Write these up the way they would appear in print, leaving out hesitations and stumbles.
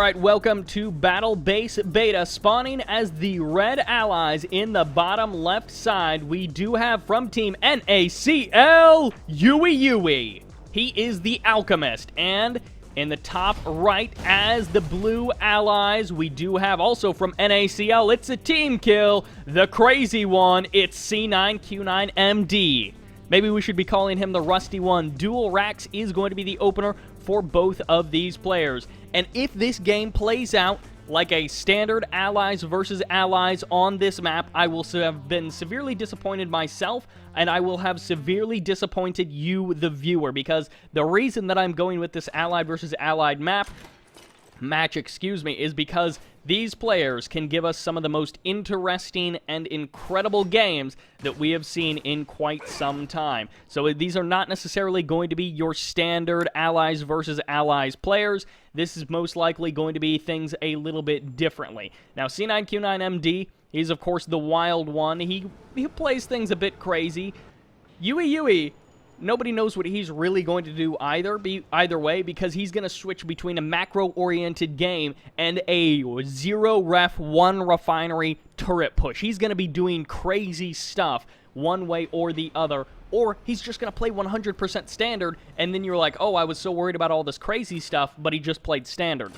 Alright, welcome to Battle Base Beta. Spawning as the red allies in the bottom left side, we do have from Team NACL, YuiYui. He is the Alchemist. And in the top right as the blue allies, we do have also from NACL, it's a team kill, the crazy one, it's c9q9md. Maybe we should be calling him the Rusty One. Dual Racks is going to be the opener for both of these players. And if this game plays out like a standard allies versus allies on this map, I will have been severely disappointed myself, and I will have severely disappointed you, the viewer, because the reason that I'm going with this allied versus allied match, is because these players can give us some of the most interesting and incredible games that we have seen in quite some time. So these are not necessarily going to be your standard allies versus allies players. This is most likely going to be things a little bit differently. Now, c9q9md, he's of course the wild one. He plays things a bit crazy. YuiYui, nobody knows what he's really going to do either way, because he's going to switch between a macro-oriented game and a 0-ref, 1-refinery turret push. He's going to be doing crazy stuff one way or the other, or he's just going to play 100% standard, and then you're like, oh, I was so worried about all this crazy stuff, but he just played standard.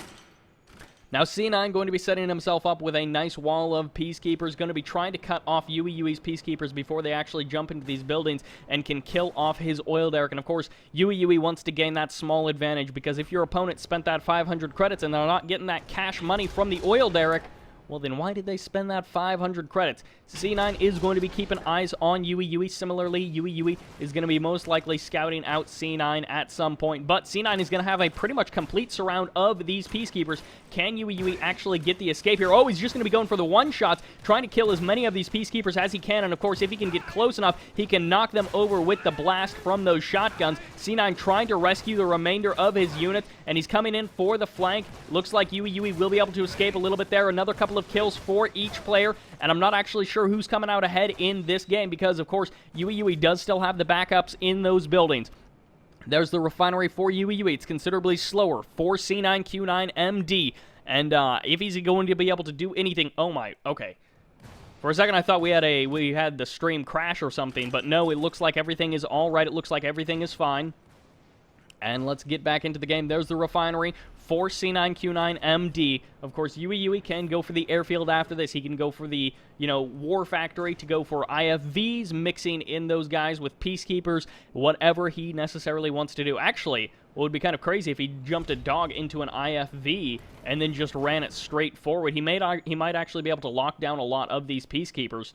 Now, C9 going to be setting himself up with a nice wall of Peacekeepers, going to be trying to cut off YuiYui's Peacekeepers before they actually jump into these buildings and can kill off his oil derrick. And of course, YuiYui wants to gain that small advantage, because if your opponent spent that 500 credits and they're not getting that cash money from the oil derrick, well, then why did they spend that 500 credits? C9 is going to be keeping eyes on YuiYui. Similarly, YuiYui is going to be most likely scouting out C9 at some point. But C9 is going to have a pretty much complete surround of these Peacekeepers. Can YuiYui actually get the escape here? Oh, he's just going to be going for the one-shots, trying to kill as many of these Peacekeepers as he can. And, of course, if he can get close enough, he can knock them over with the blast from those shotguns. C9 trying to rescue the remainder of his units, and he's coming in for the flank. Looks like YuiYui will be able to escape a little bit there. Another couple of kills for each player, and I'm not actually sure who's coming out ahead in this game, because of course YuiYui does still have the backups in those buildings. There's the refinery for YuiYui. It's considerably slower for c9q9md, and if he's going to be able to do anything, oh my, okay. For a second I thought we had the stream crash or something, but no, it looks like everything is all right. It looks like everything is fine. And let's get back into the game. There's the refinery for c9q9md. Of course, YuiYui can go for the airfield after this. He can go for the, war factory to go for IFVs, mixing in those guys with Peacekeepers, whatever he necessarily wants to do. Actually, what would be kind of crazy if he jumped a dog into an IFV and then just ran it straight forward. He might actually be able to lock down a lot of these Peacekeepers,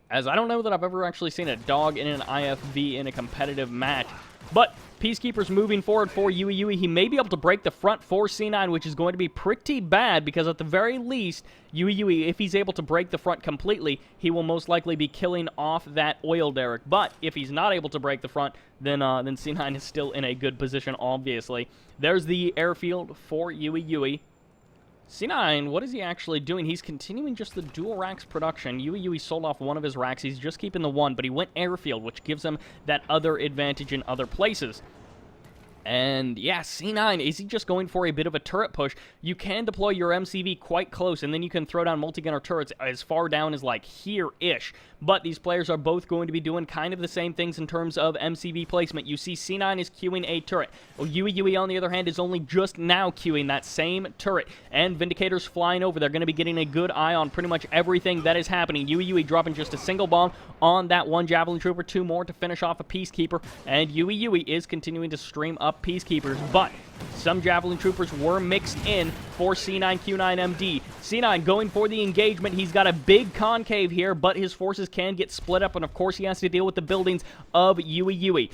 as I don't know that I've ever actually seen a dog in an IFV in a competitive match. But Peacekeepers moving forward for YuiYui. He may be able to break the front for C9, which is going to be pretty bad, because at the very least, YuiYui, if he's able to break the front completely, he will most likely be killing off that oil derrick. But if he's not able to break the front, then C9 is still in a good position, obviously. There's the airfield for YuiYui. C9, what is he actually doing? He's continuing just the dual racks production. YuiYui sold off one of his racks. He's just keeping the one, but he went airfield, which gives him that other advantage in other places. And yeah, C9, is he just going for a bit of a turret push? You can deploy your MCV quite close, and then you can throw down multi-gunner turrets as far down as like here-ish. But these players are both going to be doing kind of the same things in terms of MCV placement. You see C9 is queuing a turret. YuiYui, on the other hand, is only just now queuing that same turret. And Vindicators flying over. They're going to be getting a good eye on pretty much everything that is happening. YuiYui dropping just a single bomb on that one Javelin Trooper, 2 more to finish off a Peacekeeper. And YuiYui is continuing to stream up Peacekeepers, but some Javelin Troopers were mixed in for c9q9md. C9 going for the engagement. He's got a big concave here, but his forces can get split up, and of course he has to deal with the buildings of YuiYui.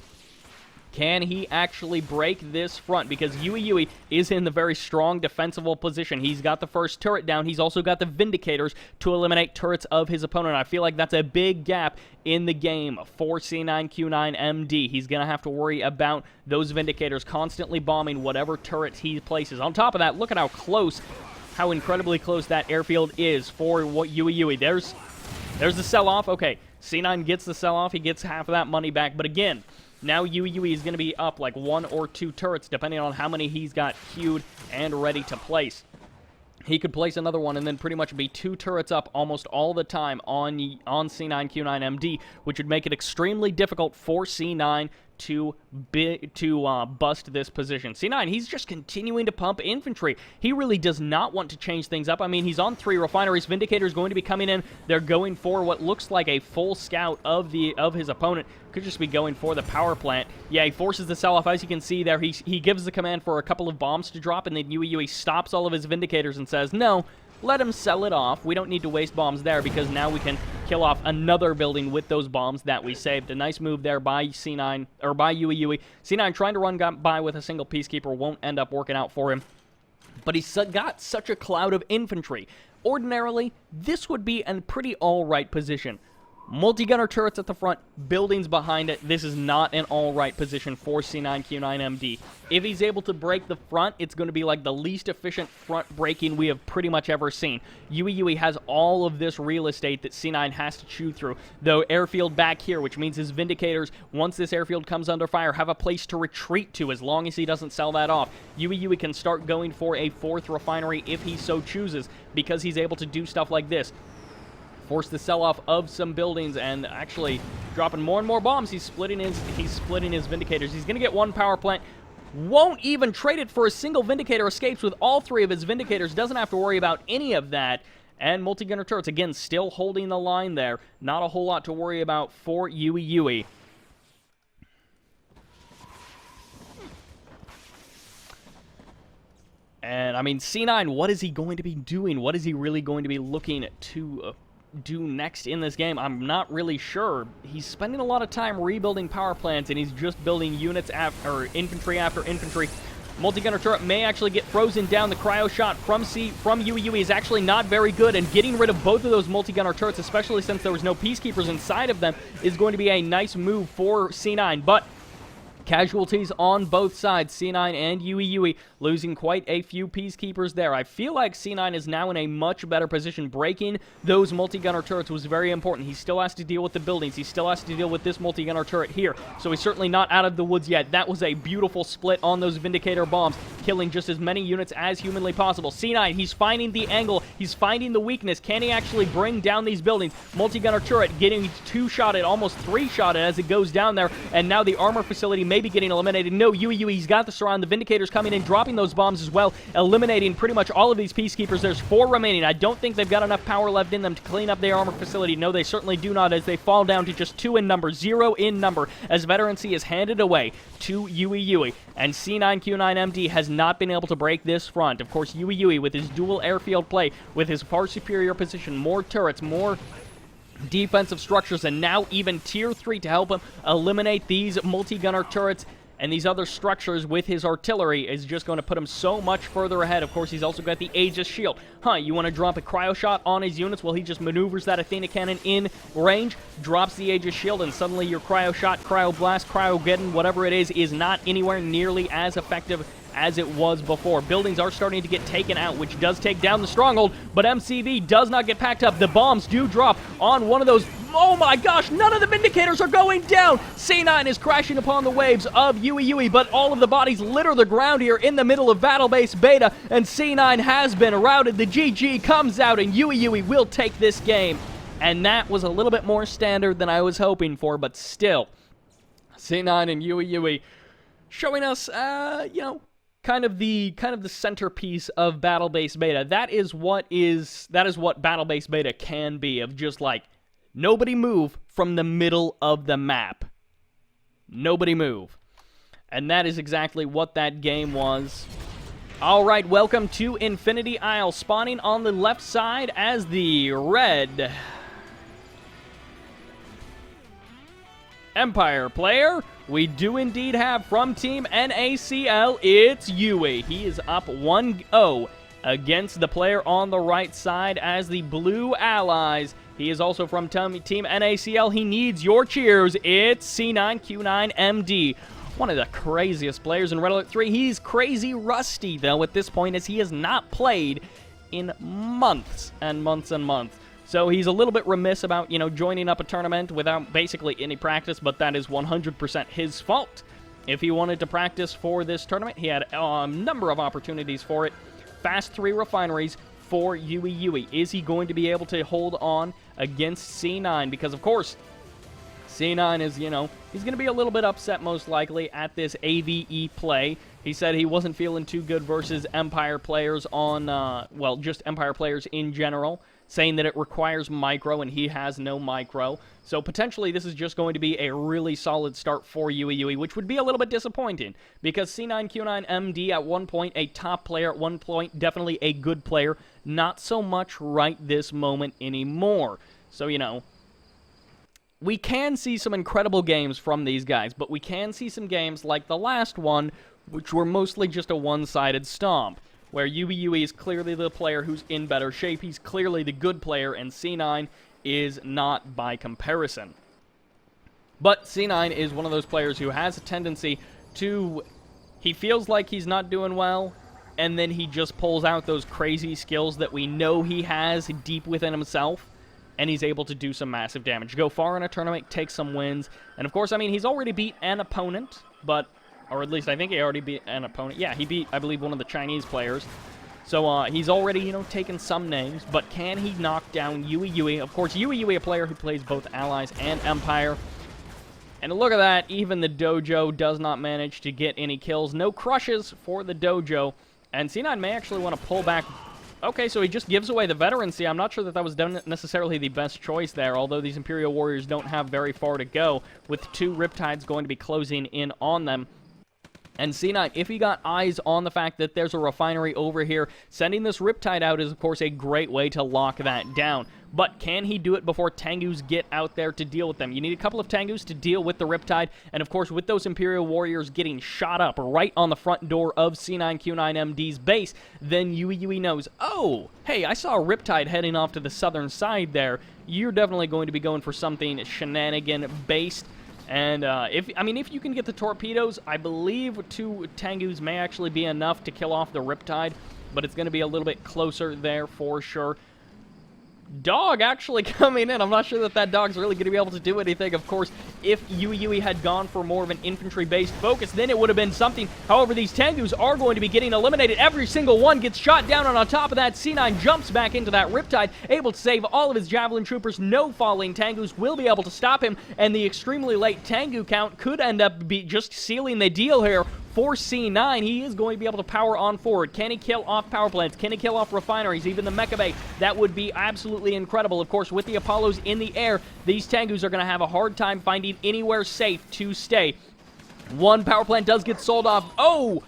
Can he actually break this front? Because YuiYui is in the very strong defensible position. He's got the first turret down. He's also got the Vindicators to eliminate turrets of his opponent. I feel like that's a big gap in the game for c9q9md. He's going to have to worry about those Vindicators constantly bombing whatever turrets he places. On top of that, look at how incredibly close that airfield is for YuiYui. There's the sell-off. Okay, C9 gets the sell-off. He gets half of that money back. But again, Now YuiYui is going to be up like 1 or 2 turrets, depending on how many he's got queued and ready to place. He could place another one and then pretty much be 2 turrets up almost all the time on c9q9md, which would make it extremely difficult for C9 to bust this position. C9, he's just continuing to pump infantry. He really does not want to change things up. I mean, he's on 3 refineries. Vindicator's going to be coming in. They're going for what looks like a full scout of his opponent. Could just be going for the power plant. Yeah, he forces the sell-off. As you can see there, he gives the command for a couple of bombs to drop, and then YuiYui stops all of his Vindicators and says, no, let him sell it off. We don't need to waste bombs there because now we can kill off another building with those bombs that we saved. A nice move there by C9, or by YuiYui. C9 trying to run by with a single Peacekeeper won't end up working out for him. But he's got such a cloud of infantry. Ordinarily, this would be a pretty all-right position. Multi-gunner turrets at the front, buildings behind it. This is not an all-right position for c9q9md. If he's able to break the front, it's going to be like the least efficient front breaking we have pretty much ever seen. YuiYui has all of this real estate that C9 has to chew through. Though airfield back here, which means his Vindicators, once this airfield comes under fire, have a place to retreat to as long as he doesn't sell that off. YuiYui can start going for a 4th refinery if he so chooses, because he's able to do stuff like this. Force the sell-off of some buildings and actually dropping more and more bombs. He's splitting his Vindicators. He's going to get 1 power plant. Won't even trade it for a single Vindicator. Escapes with all 3 of his Vindicators. Doesn't have to worry about any of that. And multi-gunner turrets, again, still holding the line there. Not a whole lot to worry about for YuiYui. And, I mean, C9, what is he going to be doing? What is he really going to be looking to do next in this game? I'm not really sure. He's spending a lot of time rebuilding power plants, and he's just building units or infantry after infantry. Multi-gunner turret may actually get frozen down. The cryo shot from YuiYui is actually not very good, and getting rid of both of those multi-gunner turrets, especially since there was no Peacekeepers inside of them, is going to be a nice move for C9, but casualties on both sides. C9 and YuiYui losing quite a few Peacekeepers there. I feel like C9 is now in a much better position. Breaking those multi-gunner turrets was very important. He still has to deal with the buildings. He still has to deal with this multi-gunner turret here. So he's certainly not out of the woods yet. That was a beautiful split on those Vindicator bombs, killing just as many units as humanly possible. C9, he's finding the angle. He's finding the weakness. Can he actually bring down these buildings? Multi-gunner turret getting 2-shotted, almost 3-shotted as it goes down there. And now the armor facility may be getting eliminated. No, YuiYui's got the surround. The Vindicators coming in, dropping those bombs as well, eliminating pretty much all of these Peacekeepers. There's 4 remaining. I don't think they've got enough power left in them to clean up their armor facility. No, they certainly do not, as they fall down to just 2 in number, 0 in number, as Veterancy is handed away to YuiYui. And c9q9md has not been able to break this front. Of course, YuiYui, with his dual airfield play, with his far superior position, more turrets, more defensive structures, and now even tier 3 to help him eliminate these multi-gunner turrets and these other structures with his artillery, is just going to put him so much further ahead. Of course, he's also got the Aegis shield. You want to drop a cryo shot on his units? Well, he just maneuvers that Athena cannon in range, drops the Aegis shield, and suddenly your cryo shot, cryo blast, cryogeddon, whatever it is not anywhere nearly as effective as it was before. Buildings are starting to get taken out, which does take down the stronghold, but MCV does not get packed up. The bombs do drop on one of those. Oh my gosh, none of the Vindicators are going down! C9 is crashing upon the waves of YuiYui, but all of the bodies litter the ground here in the middle of Battle Base Beta, and C9 has been routed. The GG comes out, and YuiYui will take this game. And that was a little bit more standard than I was hoping for, but still, C9 and YuiYui showing us, you know, kind of the centerpiece of Battle Base Beta. That is what Battle Base Beta can be, of just like, nobody move from the middle of the map. Nobody move. And that is exactly what that game was. Alright, welcome to Infinity Isle, spawning on the left side as the red Empire player. We do indeed have from Team NACL, it's Yui. He is up 1-0 against the player on the right side as the Blue Allies. He is also from Team NACL. He needs your cheers. It's c9q9md. One of the craziest players in Red Alert 3. He's crazy rusty, though, at this point, as he has not played in months and months and months. So he's a little bit remiss about, joining up a tournament without basically any practice, but that is 100% his fault. If he wanted to practice for this tournament, he had a number of opportunities for it. Fast 3 refineries for YuiYui. Is he going to be able to hold on against C9? Because, of course, C9 is, he's going to be a little bit upset most likely at this AVE play. He said he wasn't feeling too good versus Empire players on, just Empire players in general, saying that it requires micro and he has no micro. So potentially this is just going to be a really solid start for YuiYui, which would be a little bit disappointing because c9q9md at one point, a top player at one point, definitely a good player, not so much right this moment anymore. So, we can see some incredible games from these guys, but we can see some games like the last one, which were mostly just a one-sided stomp, where YuiYui is clearly the player who's in better shape, he's clearly the good player, and C9 is not by comparison. But C9 is one of those players who has a tendency to, he feels like he's not doing well, and then he just pulls out those crazy skills that we know he has deep within himself, and he's able to do some massive damage. Go far in a tournament, take some wins, and of course, he's already beat an opponent, or at least I think he already beat an opponent. Yeah, he beat, I believe, one of the Chinese players. So he's already, taken some names, but can he knock down YuiYui? Of course, YuiYui, a player who plays both Allies and Empire. And look at that, even the Dojo does not manage to get any kills. No crushes for the Dojo, and C9 may actually want to pull back. Okay, so he just gives away the veterancy. I'm not sure that was necessarily the best choice there, although these Imperial Warriors don't have very far to go, with 2 Riptides going to be closing in on them. And C9, if he got eyes on the fact that there's a refinery over here, sending this Riptide out is, of course, a great way to lock that down. But can he do it before Tengus get out there to deal with them? You need a couple of Tengus to deal with the Riptide, and of course, with those Imperial Warriors getting shot up right on the front door of c9q9md's base, then YuiYui knows, oh, hey, I saw a Riptide heading off to the southern side there. You're definitely going to be going for something shenanigan-based. And if you can get the torpedoes, I believe 2 Tengus may actually be enough to kill off the Riptide, but it's going to be a little bit closer there for sure. Dog actually coming in. I'm not sure that dog's really going to be able to do anything. Of course, if YuiYui had gone for more of an infantry-based focus, then it would have been something. However, these Tengus are going to be getting eliminated. Every single one gets shot down, and on top of that, C9 jumps back into that Riptide, able to save all of his Javelin Troopers. No falling Tengus will be able to stop him, and the extremely late Tengu count could end up just sealing the deal here. For C9, he is going to be able to power on forward. Can he kill off power plants? Can he kill off refineries? Even the Mecha Bay? That would be absolutely incredible. Of course, with the Apollos in the air, these Tengus are going to have a hard time finding anywhere safe to stay. 1 power plant does get sold off. Oh!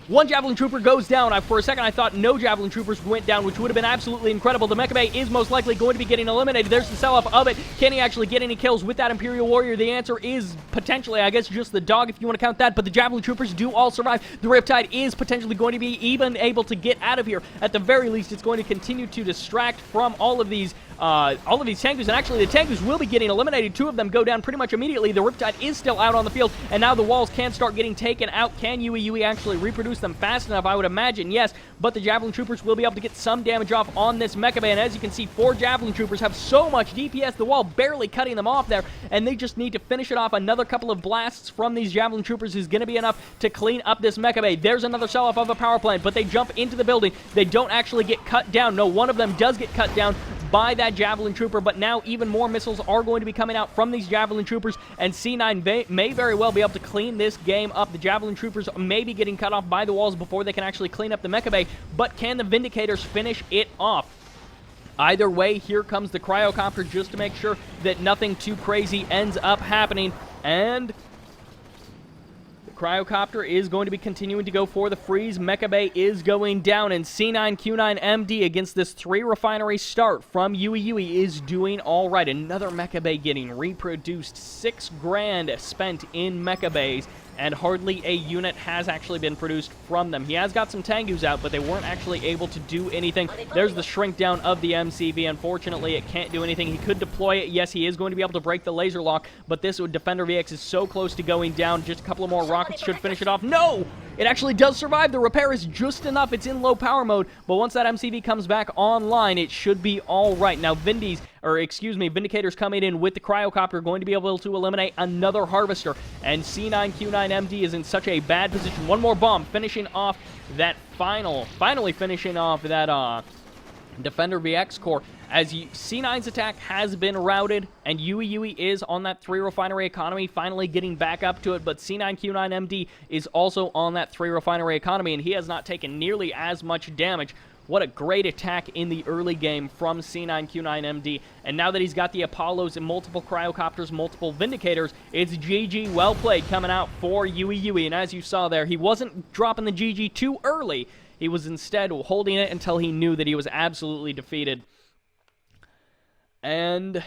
1 Javelin Trooper goes down. For a second, I thought no Javelin Troopers went down, which would have been absolutely incredible. The Mecha Bay is most likely going to be getting eliminated. There's the sell-off of it. Can he actually get any kills with that Imperial Warrior? The answer is potentially, I guess, just the dog, if you want to count that, but the Javelin Troopers do all survive. The Riptide is potentially going to be even able to get out of here. At the very least, it's going to continue to distract from all of these Tengus, and actually the Tengus will be getting eliminated. 2 of them go down pretty much immediately. The Riptide is still out on the field, and now the walls can start getting taken out. Can YuiYui actually reproduce them fast enough? I would imagine yes, but the Javelin Troopers will be able to get some damage off on this Mecha Bay, and as you can see, 4 Javelin Troopers have so much DPS, the wall barely cutting them off there, and they just need to finish it off. Another couple of blasts from these Javelin Troopers is going to be enough to clean up this Mecha Bay. There's another sell-off of a power plant, but they jump into the building. They don't actually get cut down. No, one of them does get cut down by that Javelin Trooper, but now even more missiles are going to be coming out from these Javelin Troopers, and C9 may very well be able to clean this game up. The Javelin Troopers may be getting cut off by the walls before they can actually clean up the Mecha Bay, but can the Vindicators finish it off? Either way, here comes the Cryocopter just to make sure that nothing too crazy ends up happening, and Cryocopter is going to be continuing to go for the freeze. Mecha Bay is going down, and c9q9md against this 3 refinery start from YuiYui is doing all right. Another Mecha Bay getting reproduced. 6 grand spent in Mecha Bays, and hardly a unit has actually been produced from them. He has got some Tengus out, but they weren't actually able to do anything. There's the shrink down of the MCV. Unfortunately, it can't do anything. He could deploy it. Yes, he is going to be able to break the laser lock, but this Defender VX is so close to going down. Just a couple of more rockets should finish it off. No! It actually does survive. The repair is just enough. It's in low power mode, but once that MCV comes back online, it should be all right. Now, Vindicators coming in with the Cryocopter, going to be able to eliminate another Harvester, and C9q9md is in such a bad position. One more bomb, finishing off that finally finishing off that Defender VX core, as C9's attack has been routed, and YuiYui is on that 3 refinery economy, finally getting back up to it, but C9q9md is also on that 3 refinery economy, and he has not taken nearly as much damage. What a great attack in the early game from C9q9md, and now that he's got the Apollos and multiple Cryocopters, multiple Vindicators, it's GG well played coming out for YuiYui, and as you saw there, he wasn't dropping the GG too early. He was instead holding it until he knew that he was absolutely defeated. And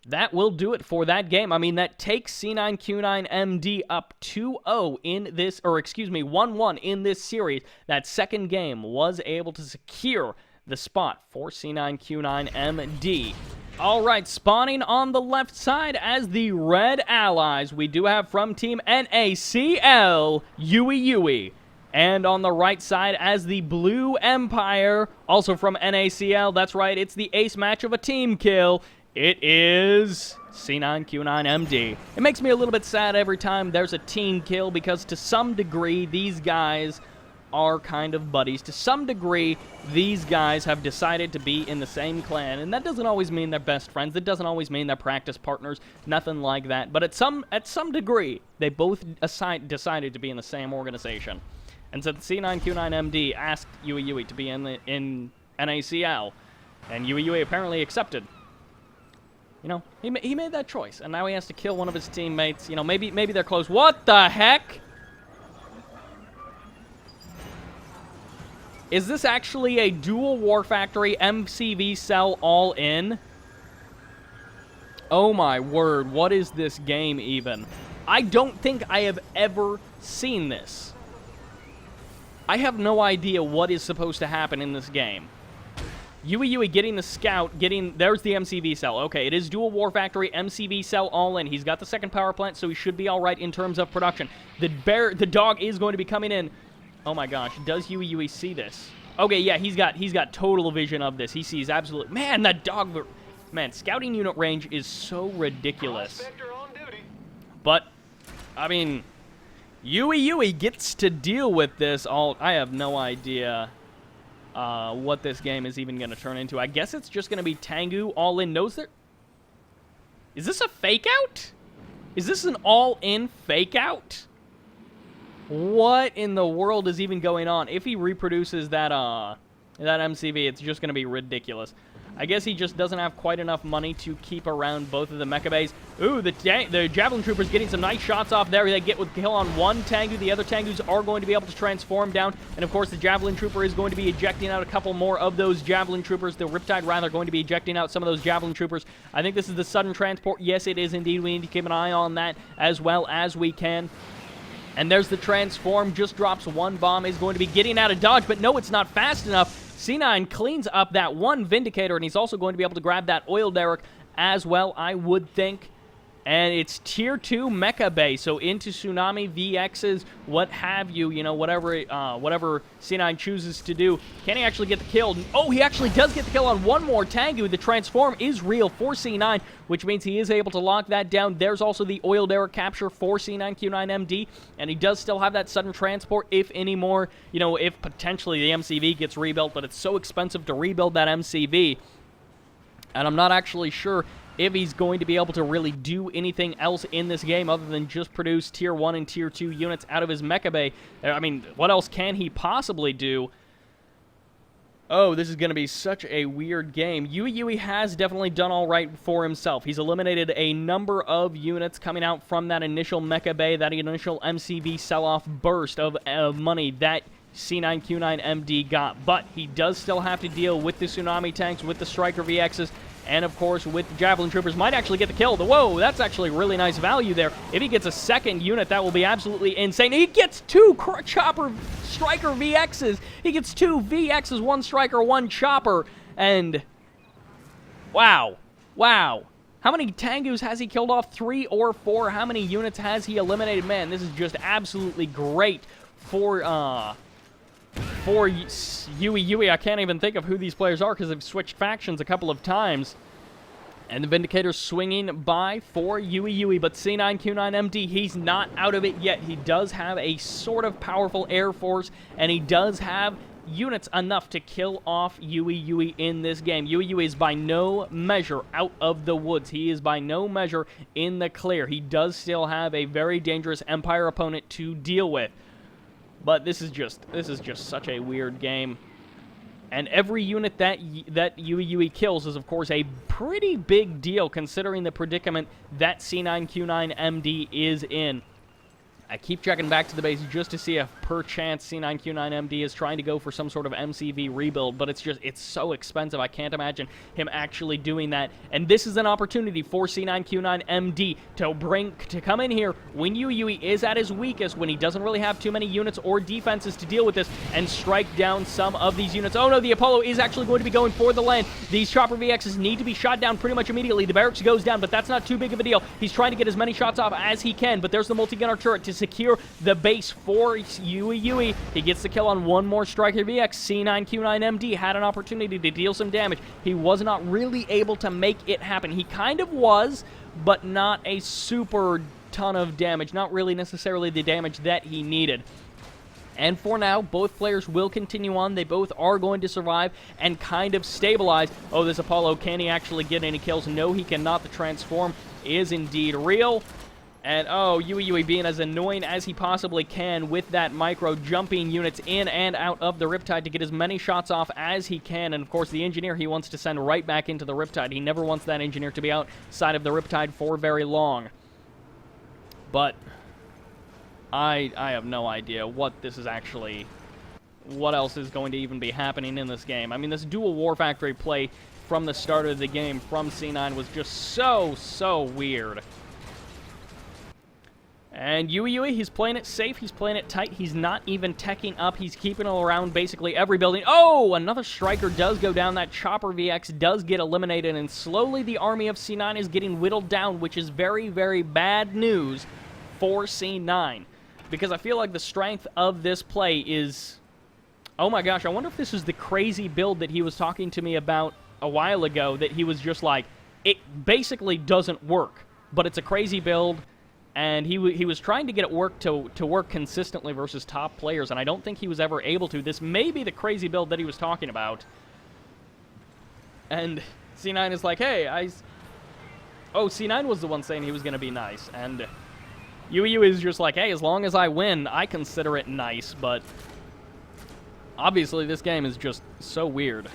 that will do it for that game. I mean, that takes C9q9md up 2-0 in this, or excuse me, 1-1 in this series. That second game was able to secure the spot for C9q9md. All right, spawning on the left side as the Red Allies, we do have from Team NACL, YuiYui. And on the right side as the Blue Empire, also from NACL, that's right, it's the ace match of a team kill. It is C9q9md. It makes me a little bit sad every time there's a team kill, because to some degree, these guys are kind of buddies. To some degree, these guys have decided to be in the same clan, and that doesn't always mean they're best friends. It doesn't always mean they're practice partners, nothing like that. But at some degree, they both decided to be in the same organization. And so C9q9md asked YuiYui to be in NACL, and YuiYui apparently accepted. You know, he made that choice, and now he has to kill one of his teammates. You know, maybe they're close. What the heck? Is this actually a dual War Factory MCV cell all-in? Oh my word, what is this game even? I don't think I have ever seen this. I have no idea what is supposed to happen in this game. YuiYui getting the scout, there's the MCV cell. Okay, it is dual War Factory, MCV cell all in. He's got the second power plant, so he should be all right in terms of production. The dog is going to be coming in. Oh my gosh, does YuiYui see this? Okay, yeah, he's got total vision of this. He sees absolute, man, that dog, man, scouting unit range is so ridiculous. But, I mean, YuiYui gets to deal with this all. I have no idea what this game is even going to turn into. I guess it's just going to be Tengu all in. Is this a fake out? Is this an all-in fake out? What in the world is even going on? If he reproduces that MCV, it's just going to be ridiculous. I guess he just doesn't have quite enough money to keep around both of the mecha bays. Ooh, the Javelin Troopers getting some nice shots off there. They get with kill on one Tengu. The other Tengus are going to be able to transform down. And, of course, the Javelin Trooper is going to be ejecting out a couple more of those Javelin Troopers. The Riptide, rather, going to be ejecting out some of those Javelin Troopers. I think this is the sudden transport. Yes, it is indeed. We need to keep an eye on that as well as we can. And there's the transform. Just drops one bomb. Is going to be getting out of dodge. But, no, it's not fast enough. C9 cleans up that one Vindicator, and he's also going to be able to grab that oil derrick as well, I would think. And it's Tier 2 Mecha Bay, so into Tsunami, VXs, what have you, you know, whatever C9 chooses to do. Can he actually get the kill? Oh, he actually does get the kill on one more Tengu. The transform is real for C9, which means he is able to lock that down. There's also the oil derrick capture for C9q9md, and he does still have that sudden transport, if any more, you know, if potentially the MCV gets rebuilt, but it's so expensive to rebuild that MCV, and I'm not actually sure if he's going to be able to really do anything else in this game other than just produce Tier 1 and Tier 2 units out of his Mecha Bay. I mean, what else can he possibly do? Oh, this is going to be such a weird game. YuiYui has definitely done all right for himself. He's eliminated a number of units coming out from that initial Mecha Bay, that initial MCV sell-off burst of money that C9q9md got. But he does still have to deal with the Tsunami tanks, with the Striker VXs, and, of course, with the Javelin Troopers. Might actually get the kill. Whoa, that's actually really nice value there. If he gets a second unit, that will be absolutely insane. He gets two Chopper Striker VXs. He gets two VXs, one Striker, one Chopper. And, wow. Wow. How many Tengus has he killed off? 3 or 4? How many units has he eliminated? Man, this is just absolutely great for YuiYui. I can't even think of who these players are because they've switched factions a couple of times. And the Vindicator's swinging by for YuiYui, but c9q9md, he's not out of it yet. He does have a sort of powerful air force, and he does have units enough to kill off YuiYui in this game. YuiYui is by no measure out of the woods. He is by no measure in the clear. He does still have a very dangerous Empire opponent to deal with. But this is just such a weird game. And every unit that YuiYui kills is, of course, a pretty big deal considering the predicament that c9q9md is in. I keep checking back to the base just to see if perchance c9q9md is trying to go for some sort of MCV rebuild, but it's so expensive. I can't imagine him actually doing that. And this is an opportunity for c9q9md to come in here when YuiYui is at his weakest, when he doesn't really have too many units or defenses to deal with this, and strike down some of these units. Oh no, the Apollo is actually going to be going for the land. These chopper VXs need to be shot down pretty much immediately. The barracks goes down, but that's not too big of a deal. He's trying to get as many shots off as he can, but there's the multi-gunner turret to secure the base for YuiYui. He gets the kill on one more striker VX. c9q9md had an opportunity to deal some damage. He was not really able to make it happen. He kind of was, but not a super ton of damage. Not really necessarily the damage that he needed. And for now, both players will continue on. They both are going to survive and kind of stabilize. Oh, this Apollo, can he actually get any kills? No, he cannot. The transform is indeed real. And, oh, YuiYui being as annoying as he possibly can with that micro, jumping units in and out of the Riptide to get as many shots off as he can. And, of course, the engineer he wants to send right back into the Riptide. He never wants that engineer to be outside of the Riptide for very long. But I have no idea what this is actually, what else is going to even be happening in this game. I mean, this dual War Factory play from the start of the game from C9 was just so weird. And YuiYui, he's playing it safe, he's playing it tight, he's not even teching up, he's keeping it around basically every building. Oh, another striker does go down, that chopper VX does get eliminated, and slowly the army of C9 is getting whittled down, which is very bad news for C9. Because I feel like the strength of this play is... Oh my gosh, I wonder if this is the crazy build that he was talking to me about a while ago, that he was just like, it basically doesn't work, but it's a crazy build. And he was trying to get it to work consistently versus top players, and I don't think he was ever able to. This may be the crazy build that he was talking about. And C9 is like, hey, Oh, C9 was the one saying he was going to be nice. And YuiYui is just like, hey, as long as I win, I consider it nice. But obviously this game is just so weird.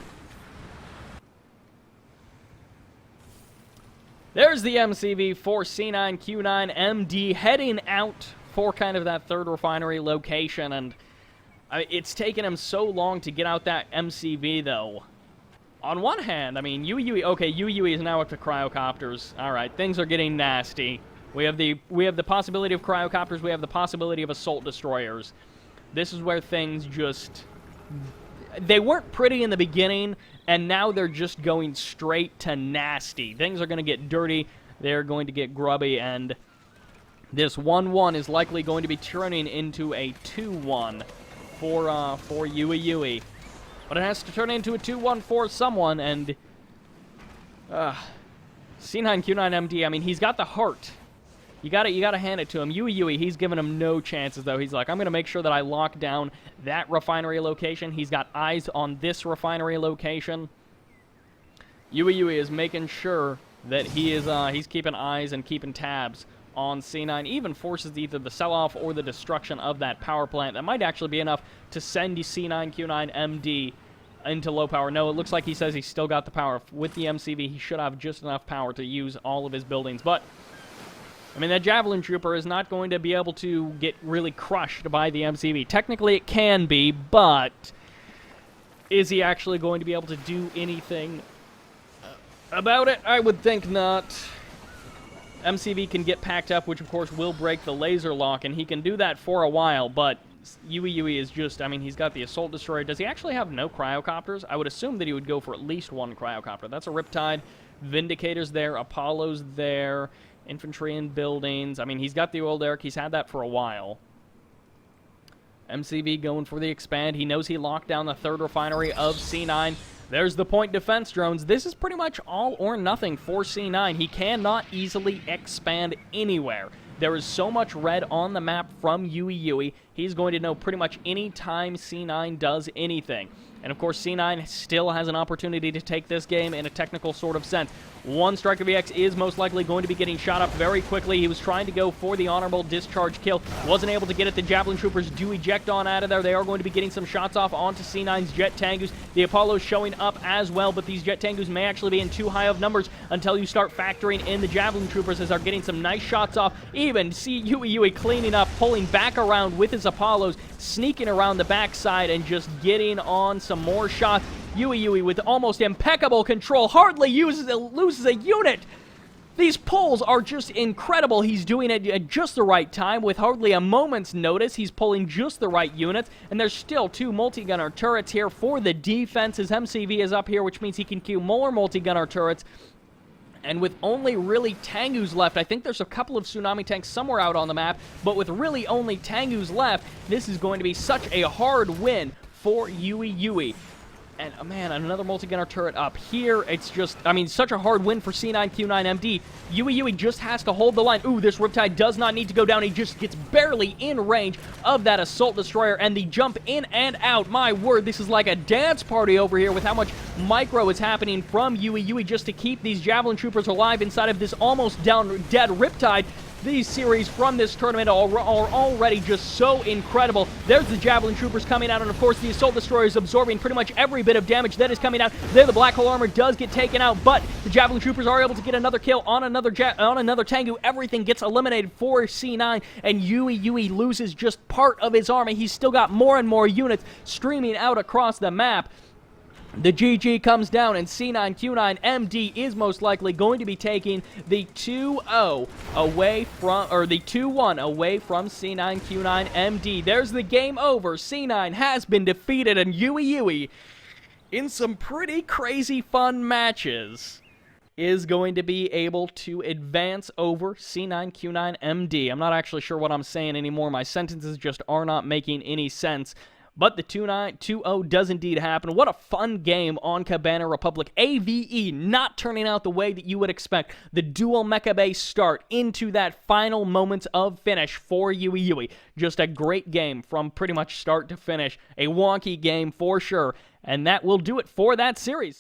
There's the MCV for c9q9md heading out for kind of that third refinery location, and it's taken him so long to get out that MCV, though. On one hand, I mean, YuiYui is now up to cryocopters. All right, things are getting nasty. We have the possibility of cryocopters. We have the possibility of assault destroyers. This is where things just... They weren't pretty in the beginning, and now they're just going straight to nasty. Things are going to get dirty, they're going to get grubby, and this 1-1 is likely going to be turning into a 2-1 for YuiYui. But it has to turn into a 2-1 for someone, and c9q9md, I mean, he's got the heart. You gotta hand it to him. YuiYui, he's giving him no chances, though. He's like, I'm gonna make sure that I lock down that refinery location. He's got eyes on this refinery location. YuiYui is making sure that he's keeping eyes and keeping tabs on C9. Even forces either the sell-off or the destruction of that power plant. That might actually be enough to send c9q9md into low power. No, it looks like he says he's still got the power. With the MCV, he should have just enough power to use all of his buildings, but I mean, that Javelin Trooper is not going to be able to get really crushed by the MCV. Technically, it can be, but is he actually going to be able to do anything about it? I would think not. MCV can get packed up, which, of course, will break the laser lock, and he can do that for a while, but YuiYui is just, I mean, he's got the Assault Destroyer. Does he actually have no cryocopters? I would assume that he would go for at least one cryocopter. That's a Riptide. Vindicator's there. Apollo's there. Infantry in buildings. I mean, he's got the old Eric. He's had that for a while. MCV going for the expand. He knows he locked down the third refinery of C9. There's the point defense drones. This is pretty much all or nothing for C9. He cannot easily expand anywhere. There is so much red on the map from YuiYui. He's going to know pretty much any time C9 does anything. And of course, C9 still has an opportunity to take this game in a technical sort of sense. One Striker VX is most likely going to be getting shot up very quickly. He was trying to go for the honorable discharge kill. Wasn't able to get it. The Javelin Troopers do eject on out of there. They are going to be getting some shots off onto C9's Jet Tengus. The Apollo's showing up as well, but these Jet Tengus may actually be in too high of numbers until you start factoring in the Javelin Troopers, as they're getting some nice shots off. Even see YuiYui cleaning up, pulling back around with his Apollos, sneaking around the backside and just getting on some more shots. YuiYui with almost impeccable control, hardly loses a unit. These pulls are just incredible. He's doing it at just the right time with hardly a moment's notice. He's pulling just the right units, and there's still 2 multi-gunner turrets here for the defense. His MCV is up here, which means he can queue more multi-gunner turrets. And with only really Tengus left, I think there's a couple of Tsunami tanks somewhere out on the map, but with really only Tengus left, this is going to be such a hard win for YuiYui. And, man, another multi-gunner turret up here. It's just, I mean, such a hard win for c9q9md. YuiYui just has to hold the line. Ooh, this Riptide does not need to go down. He just gets barely in range of that Assault Destroyer. And the jump in and out, my word, this is like a dance party over here with how much micro is happening from YuiYui just to keep these Javelin Troopers alive inside of this almost down dead Riptide. These series from this tournament are already just so incredible. There's the Javelin Troopers coming out, and of course the Assault Destroyer is absorbing pretty much every bit of damage that is coming out. There, the Black Hole Armor does get taken out, but the Javelin Troopers are able to get another kill on another Tengu. Everything gets eliminated for C9, and YuiYui loses just part of his army. He's still got more and more units streaming out across the map. The GG comes down, and c9q9md is most likely going to be taking the 2-0 away from, or the 2-1 away from c9q9md. There's the game over. C9 has been defeated, and YuiYui, in some pretty crazy fun matches, is going to be able to advance over c9q9md. I'm not actually sure what I'm saying anymore. My sentences just are not making any sense. But the 2-0 does indeed happen. What a fun game on Cabana Republic. AVE not turning out the way that you would expect. The dual mecha base start into that final moments of finish for YuiYui. Just a great game from pretty much start to finish. A wonky game for sure. And that will do it for that series.